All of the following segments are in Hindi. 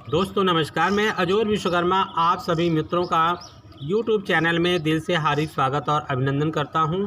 दोस्तों नमस्कार, मैं अजोर विश्वकर्मा आप सभी मित्रों का YouTube चैनल में दिल से हार्दिक स्वागत और अभिनंदन करता हूं।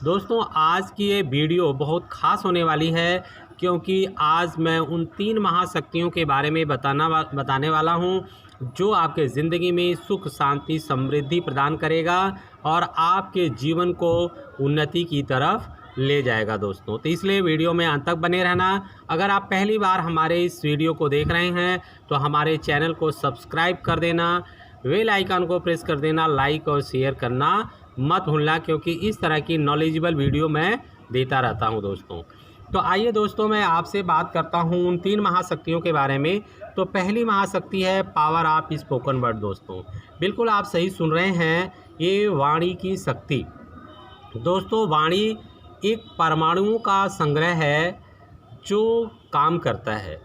दोस्तों आज की ये वीडियो बहुत ख़ास होने वाली है क्योंकि आज मैं उन 3 महाशक्तियों के बारे में बताने वाला हूं जो आपके ज़िंदगी में सुख शांति समृद्धि प्रदान करेगा और आपके जीवन को उन्नति की तरफ ले जाएगा दोस्तों। तो इसलिए वीडियो में अंत तक बने रहना। अगर आप पहली बार हमारे इस वीडियो को देख रहे हैं तो हमारे चैनल को सब्सक्राइब कर देना, बेल आइकन को प्रेस कर देना, लाइक और शेयर करना मत भूलना क्योंकि इस तरह की नॉलेजेबल वीडियो मैं देता रहता हूं दोस्तों। तो आइए दोस्तों मैं आपसे बात करता हूं उन 3 महाशक्तियों के बारे में। तो पहली महाशक्ति है पावर ऑफ स्पोकन वर्ड दोस्तों। बिल्कुल आप सही सुन रहे हैं, ये वाणी की शक्ति। दोस्तों वाणी एक परमाणुओं का संग्रह है जो काम करता है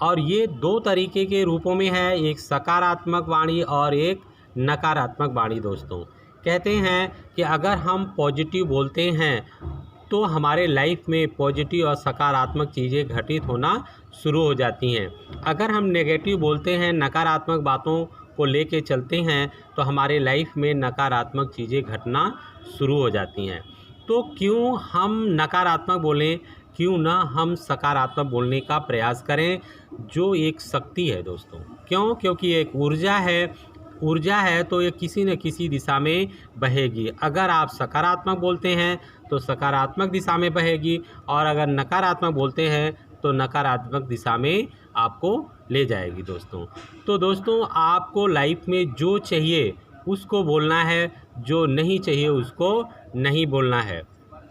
और ये 2 तरीके के रूपों में है, एक सकारात्मक वाणी और एक नकारात्मक वाणी दोस्तों। कहते हैं कि अगर हम पॉजिटिव बोलते हैं तो हमारे लाइफ में पॉजिटिव और सकारात्मक चीज़ें घटित होना शुरू हो जाती हैं। अगर हम नेगेटिव बोलते हैं, नकारात्मक बातों को लेके चलते हैं तो हमारे लाइफ में नकारात्मक चीज़ें घटना शुरू हो जाती हैं। तो क्यों हम नकारात्मक बोलें, क्यों ना हम सकारात्मक बोलने का प्रयास करें जो एक शक्ति है दोस्तों। क्यों? क्योंकि एक ऊर्जा है तो ये किसी न किसी दिशा में बहेगी। अगर आप सकारात्मक बोलते हैं तो सकारात्मक दिशा में बहेगी और अगर नकारात्मक बोलते हैं तो नकारात्मक दिशा में आपको ले जाएगी दोस्तों। तो दोस्तों आपको लाइफ में जो चाहिए उसको बोलना है, जो नहीं चाहिए उसको नहीं बोलना है।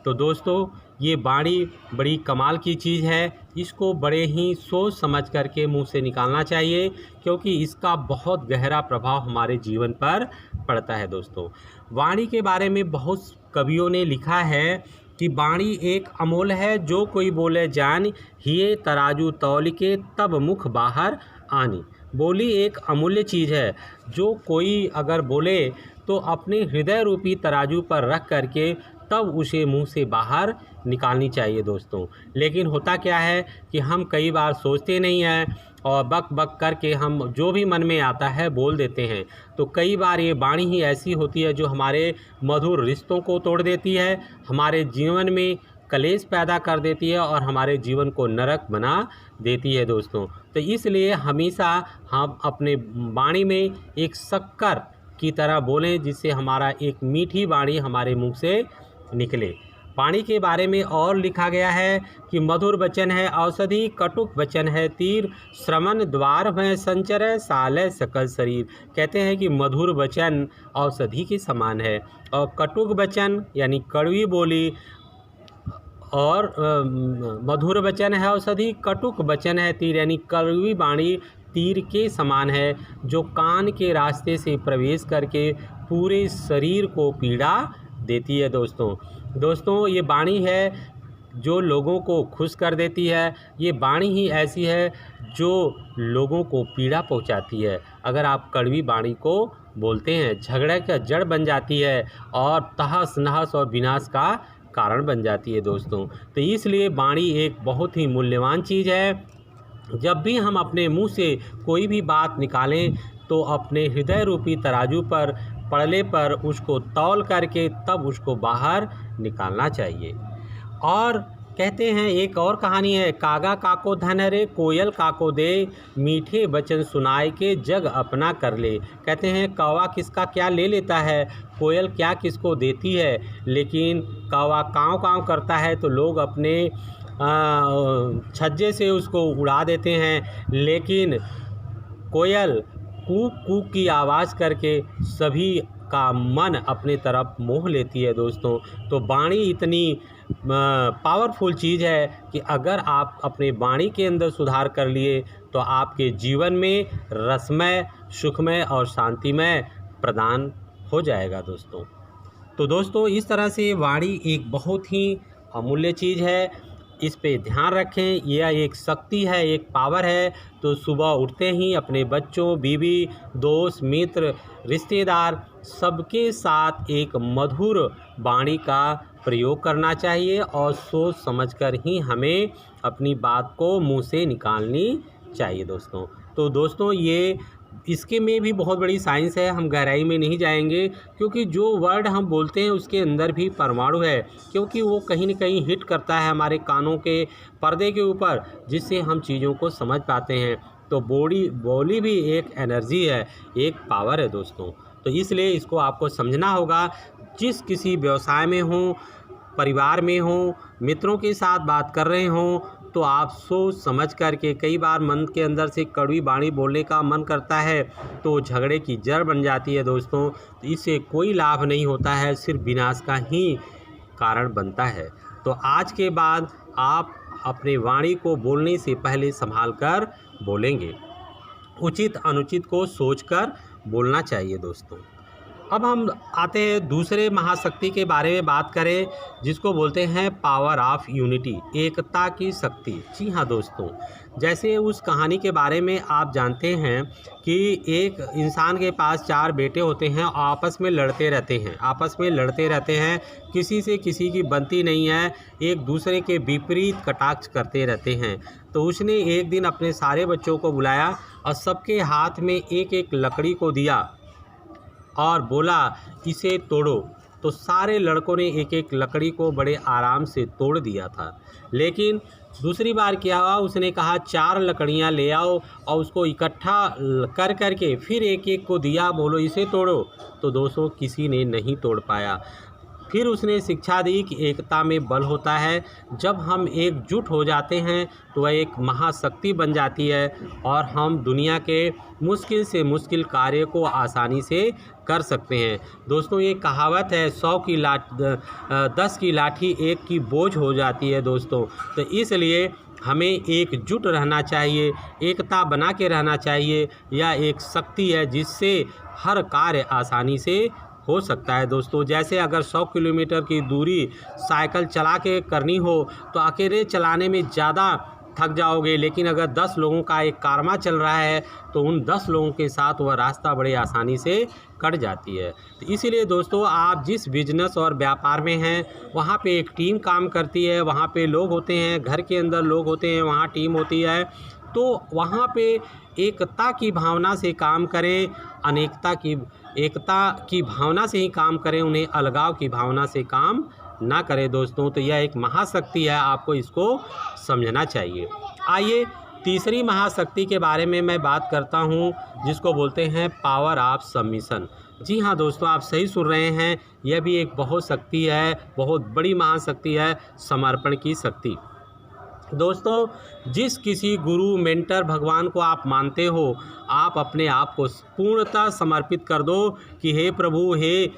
तो दोस्तों ये वाणी बड़ी कमाल की चीज़ है, इसको बड़े ही सोच समझ करके मुंह से निकालना चाहिए क्योंकि इसका बहुत गहरा प्रभाव हमारे जीवन पर पड़ता है दोस्तों। वाणी के बारे में बहुत कवियों ने लिखा है कि वाणी एक अमोल है, जो कोई बोले जान हिये तराजू तौल के तब मुख बाहर आनी। बोली एक अमूल्य चीज़ है, जो कोई अगर बोले तो अपने हृदय रूपी तराजू पर रख करके तब उसे मुंह से बाहर निकालनी चाहिए दोस्तों। लेकिन होता क्या है कि हम कई बार सोचते नहीं हैं और बक बक करके हम जो भी मन में आता है बोल देते हैं। तो कई बार ये वाणी ही ऐसी होती है जो हमारे मधुर रिश्तों को तोड़ देती है, हमारे जीवन में कलेश पैदा कर देती है और हमारे जीवन को नरक बना देती है दोस्तों। तो इसलिए हमेशा हम अपने वाणी में एक शक्कर की तरह बोलें जिससे हमारा एक मीठी वाणी हमारे मुंह से निकले। वाणी के बारे में और लिखा गया है कि मधुर वचन है औषधि, कटुक वचन है तीर, श्रवण द्वार में संचर सालय सकल शरीर। कहते हैं कि मधुर वचन औषधि के समान है और कटुक वचन यानी कड़वी बोली और मधुर वचन है औषधि, कटुक वचन है तीर यानी कड़वी वाणी तीर के समान है जो कान के रास्ते से प्रवेश करके पूरे शरीर को पीड़ा देती है दोस्तों ये वाणी है जो लोगों को खुश कर देती है। ये वाणी ही ऐसी है जो लोगों को पीड़ा पहुंचाती है। अगर आप कड़वी वाणी को बोलते हैं झगड़े का जड़ बन जाती है और तहस नहस और विनाश का कारण बन जाती है दोस्तों। तो इसलिए वाणी एक बहुत ही मूल्यवान चीज़ है। जब भी हम अपने मुंह से कोई भी बात निकालें तो अपने हृदय रूपी तराजू पर पड़ले पर उसको तौल करके तब उसको बाहर निकालना चाहिए। और कहते हैं एक और कहानी है, कागा काको धन रे कोयल काको दे, मीठे वचन सुनाए के जग अपना कर ले। कहते हैं कौवा किसका क्या ले लेता है, कोयल क्या किसको देती है, लेकिन कौवा काँव काँव करता है तो लोग अपने छज्जे से उसको उड़ा देते हैं, लेकिन कोयल कूक कूक की आवाज़ करके सभी का मन अपने तरफ मोह लेती है दोस्तों। तो वाणी इतनी पावरफुल चीज़ है कि अगर आप अपने वाणी के अंदर सुधार कर लिए तो आपके जीवन में रसमय, सुखमय और शांतिमय प्रदान हो जाएगा दोस्तों। तो दोस्तों इस तरह से वाणी एक बहुत ही अमूल्य चीज़ है, इस पे ध्यान रखें। यह एक शक्ति है, एक पावर है। तो सुबह उठते ही अपने बच्चों, बीवी, दोस्त, मित्र, रिश्तेदार सबके साथ एक मधुर वाणी का प्रयोग करना चाहिए और सोच समझकर ही हमें अपनी बात को मुंह से निकालनी चाहिए दोस्तों। तो दोस्तों ये इसके में भी बहुत बड़ी साइंस है, हम गहराई में नहीं जाएंगे, क्योंकि जो वर्ड हम बोलते हैं उसके अंदर भी परमाणु है, क्योंकि वो कहीं न कहीं हिट करता है हमारे कानों के पर्दे के ऊपर, जिससे हम चीज़ों को समझ पाते हैं। तो बोली भी एक एनर्जी है, एक पावर है दोस्तों। तो इसलिए इसको आपको समझना होगा। जिस किसी व्यवसाय में हो, परिवार में हो, मित्रों के साथ बात कर रहे हों, तो आप सोच समझ कर के, कई बार मन के अंदर से कड़वी वाणी बोलने का मन करता है तो झगड़े की जड़ बन जाती है दोस्तों। तो इससे कोई लाभ नहीं होता है, सिर्फ विनाश का ही कारण बनता है। तो आज के बाद आप अपने वाणी को बोलने से पहले संभाल कर बोलेंगे, उचित अनुचित को सोचकर बोलना चाहिए दोस्तों। अब हम आते हैं दूसरे महाशक्ति के बारे में बात करें, जिसको बोलते हैं पावर ऑफ यूनिटी, एकता की शक्ति। जी हाँ दोस्तों, जैसे उस कहानी के बारे में आप जानते हैं कि एक इंसान के पास 4 बेटे होते हैं, आपस में लड़ते रहते हैं, किसी से किसी की बनती नहीं है, एक दूसरे के विपरीत कटाक्ष करते रहते हैं। तो उसने एक दिन अपने सारे बच्चों को बुलाया और सबके हाथ में एक एक लकड़ी को दिया और बोला, इसे तोड़ो। तो सारे लड़कों ने एक एक लकड़ी को बड़े आराम से तोड़ दिया था। लेकिन दूसरी बार क्या हुआ, उसने कहा 4 लकड़ियां ले आओ और उसको इकट्ठा कर करके फिर एक एक को दिया, बोलो इसे तोड़ो। तो दोस्तों किसी ने नहीं तोड़ पाया। फिर उसने शिक्षा दी कि एकता में बल होता है, जब हम एकजुट हो जाते हैं तो वह एक महाशक्ति बन जाती है और हम दुनिया के मुश्किल से मुश्किल कार्य को आसानी से कर सकते हैं। दोस्तों ये कहावत है, 10 की लाठी 1 की बोझ हो जाती है दोस्तों। तो इसलिए हमें एकजुट रहना चाहिए, एकता बना के रहना चाहिए। यह एक शक्ति है जिससे हर कार्य आसानी से हो सकता है दोस्तों। जैसे अगर 100 किलोमीटर की दूरी साइकिल चला के करनी हो तो अकेले चलाने में ज़्यादा थक जाओगे, लेकिन अगर 10 लोगों का एक कारवां चल रहा है तो उन 10 लोगों के साथ वह रास्ता बड़े आसानी से कट जाती है। तो इसीलिए दोस्तों आप जिस बिजनेस और व्यापार में हैं वहाँ पे एक टीम काम करती है, वहाँ पे लोग होते हैं, घर के अंदर लोग होते हैं, वहाँ टीम होती है। तो वहाँ पे एकता की भावना से काम करें, एकता की भावना से ही काम करें, उन्हें अलगाव की भावना से काम ना करें दोस्तों। तो यह एक महाशक्ति है, आपको इसको समझना चाहिए। आइए तीसरी महाशक्ति के बारे में मैं बात करता हूँ, जिसको बोलते हैं पावर ऑफ सबमिशन। जी हाँ दोस्तों, आप सही सुन रहे हैं, यह भी एक बहुत शक्ति है, बहुत बड़ी महाशक्ति है, समर्पण की शक्ति। दोस्तों जिस किसी गुरु, मेंटर, भगवान को आप मानते हो, आप अपने आप को पूर्णतः समर्पित कर दो कि हे प्रभु, हे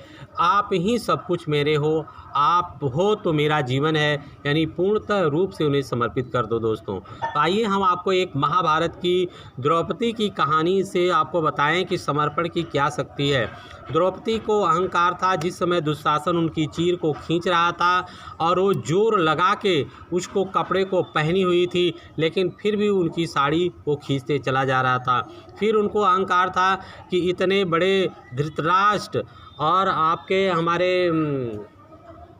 आप ही सब कुछ मेरे हो, आप हो तो मेरा जीवन है, यानी पूर्णतः रूप से उन्हें समर्पित कर दो दोस्तों। तो आइए हम आपको एक महाभारत की द्रौपदी की कहानी से आपको बताएं कि समर्पण की क्या शक्ति है। द्रौपदी को अहंकार था, जिस समय दुशासन उनकी चीर को खींच रहा था और वो जोर लगा के उसको कपड़े को पहनी हुई थी, लेकिन फिर भी उनकी साड़ी को खींचते चला जा रहा था। फिर उनको अहंकार था कि इतने बड़े धृतराष्ट्र और आपके हमारे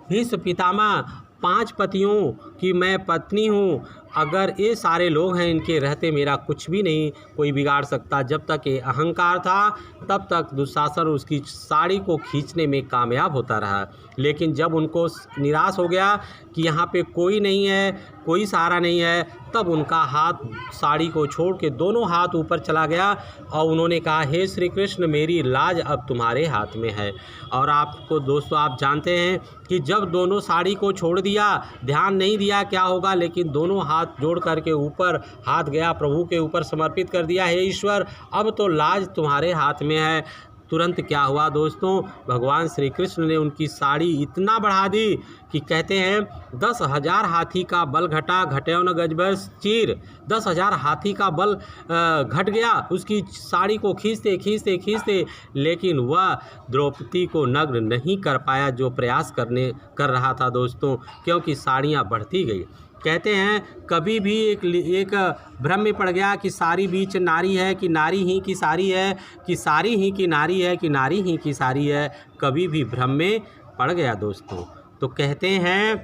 भीष्म पितामह 5 पतियों की मैं पत्नी हूँ, अगर ये सारे लोग हैं, इनके रहते मेरा कुछ भी नहीं कोई बिगाड़ सकता। जब तक ये अहंकार था तब तक दुशासन उसकी साड़ी को खींचने में कामयाब होता रहा। लेकिन जब उनको निराश हो गया कि यहाँ पे कोई नहीं है, कोई सहारा नहीं है, तब उनका हाथ साड़ी को छोड़ के दोनों हाथ ऊपर चला गया और उन्होंने कहा, हे श्री कृष्ण, मेरी लाज अब तुम्हारे हाथ में है। और आपको दोस्तों आप जानते हैं कि जब दोनों साड़ी को छोड़ दिया, ध्यान नहीं दिया क्या होगा, लेकिन दोनों हाथ जोड़ करके ऊपर हाथ गया, प्रभु के ऊपर समर्पित कर दिया, हे ईश्वर अब तो लाज तुम्हारे हाथ में है। तुरंत क्या हुआ दोस्तों, भगवान श्री कृष्ण ने उनकी साड़ी इतना बढ़ा दी कि कहते हैं 10,000 हाथी का बल घटा, घटे न गजबस चीर। 10,000 हाथी का बल घट गया उसकी साड़ी को खींचते खींचते खींचते, लेकिन वह द्रौपदी को नग्न नहीं कर पाया जो प्रयास कर रहा था दोस्तों, क्योंकि साड़ियाँ बढ़ती गई। कहते हैं कभी भी एक भ्रम में पड़ गया कि सारी बीच नारी है कि नारी ही की सारी है, कि सारी ही की नारी है कि नारी ही की सारी है, कभी भी भ्रम में पड़ गया दोस्तों। तो कहते हैं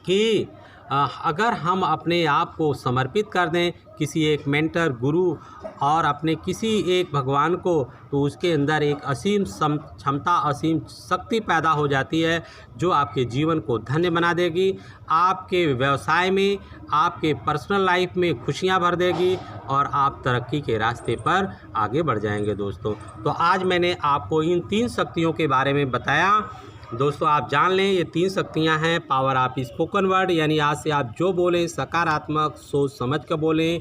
कि अगर हम अपने आप को समर्पित कर दें किसी एक मेंटर, गुरु और अपने किसी एक भगवान को, तो उसके अंदर एक असीम क्षमता, असीम शक्ति पैदा हो जाती है जो आपके जीवन को धन्य बना देगी, आपके व्यवसाय में, आपके पर्सनल लाइफ में खुशियां भर देगी और आप तरक्की के रास्ते पर आगे बढ़ जाएंगे दोस्तों। तो आज मैंने आपको इन 3 शक्तियों के बारे में बताया। दोस्तों आप जान लें, ये 3 शक्तियां हैं। पावर ऑफ स्पोकन वर्ड, यानी आज से आप जो बोलें सकारात्मक सोच समझ कर बोलें।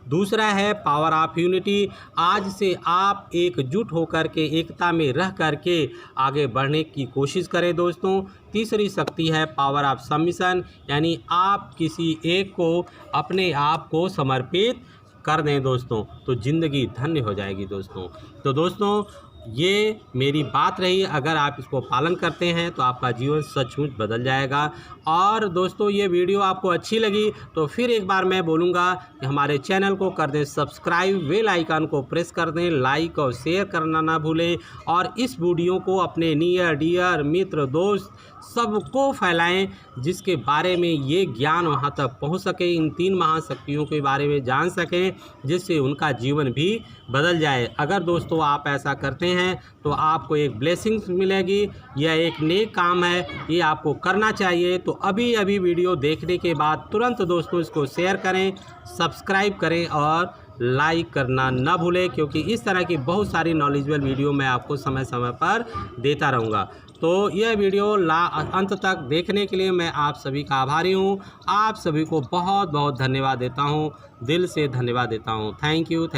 दूसरा है पावर ऑफ यूनिटी, आज से आप एकजुट होकर के, एकता में रह करके आगे बढ़ने की कोशिश करें दोस्तों। तीसरी शक्ति है पावर ऑफ सबमिशन, यानी आप किसी एक को अपने आप को समर्पित कर दें दोस्तों, तो ज़िंदगी धन्य हो जाएगी दोस्तों। तो दोस्तों ये मेरी बात रही, अगर आप इसको पालन करते हैं तो आपका जीवन सचमुच बदल जाएगा। और दोस्तों ये वीडियो आपको अच्छी लगी तो फिर एक बार मैं बोलूँगा कि हमारे चैनल को कर दें सब्सक्राइब, बेल आइकन को प्रेस कर दें, लाइक और शेयर करना ना भूलें और इस वीडियो को अपने नियर डियर मित्र दोस्त सबको फैलाएं, जिसके बारे में ये ज्ञान वहाँ तक पहुँच सके, इन 3 महाशक्तियों के बारे में जान सकें, जिससे उनका जीवन भी बदल जाए। अगर दोस्तों आप ऐसा करते हैं तो आपको एक ब्लेसिंग्स मिलेगी, यह एक नेक काम है, ये आपको करना चाहिए। तो अभी अभी वीडियो देखने के बाद तुरंत दोस्तों इसको शेयर करें, सब्सक्राइब करें और लाइक करना ना भूलें, क्योंकि इस तरह की बहुत सारी नॉलेजेबल वीडियो मैं आपको समय समय पर देता रहूँगा। तो यह वीडियो अंत तक देखने के लिए मैं आप सभी का आभारी हूँ। आप सभी को बहुत बहुत धन्यवाद देता हूँ, दिल से धन्यवाद देता हूँ। Thank you.